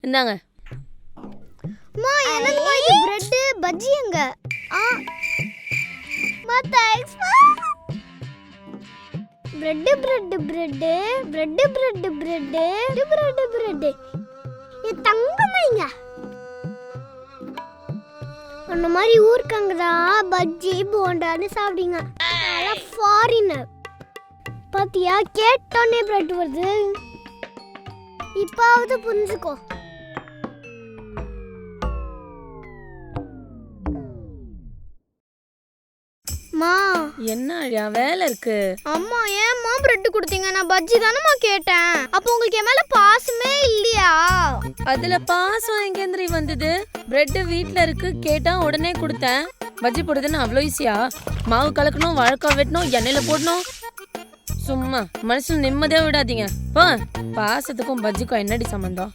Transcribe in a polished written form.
இந்தாங்க. அம்மா என்னம்மா இது பிரெட் பஜ்ஜி எங்க? மா தேங்க்ஸ் மா. Bread bread bread bread bread bread bread bread. இது தங்கமணிங்க. அந்த மாதிரி ஊர்க்கங்கடா பஜ்ஜி போண்டான்னு சாப்பிடுங்க. நல்லா ஃபாரினர். பாத்தியா கேட்டோன்னே பிரெட் வருது. இப்பாவது புரிஞ்சுக்கோ. மா என்ன வேலை இருக்கு? அம்மா ஏம்மா பிரெட் கொடுத்தீங்க? நான் பஜ்ஜி தானம்மா கேட்டேன். அப்போ உங்களுக்கு என் மேல பாசமே இல்லையா? அதுல பாசம் எங்கேந்திரி வந்தது? பிரெட் வீட்ல இருக்கு, கேட்டா உடனே கொடுத்தேன். பஜ்ஜி போடுறதுன்னு அவ்வளோ ஈஸியா? மாவு கலக்கணும், வாழைக்காய் வெட்டணும், எண்ணெயில போடணும். சும்மா மனுஷன் நிம்மதியா விடாதீங்க. பாசத்துக்கும் பஜ்ஜிக்கும் என்னடி சம்பந்தம்?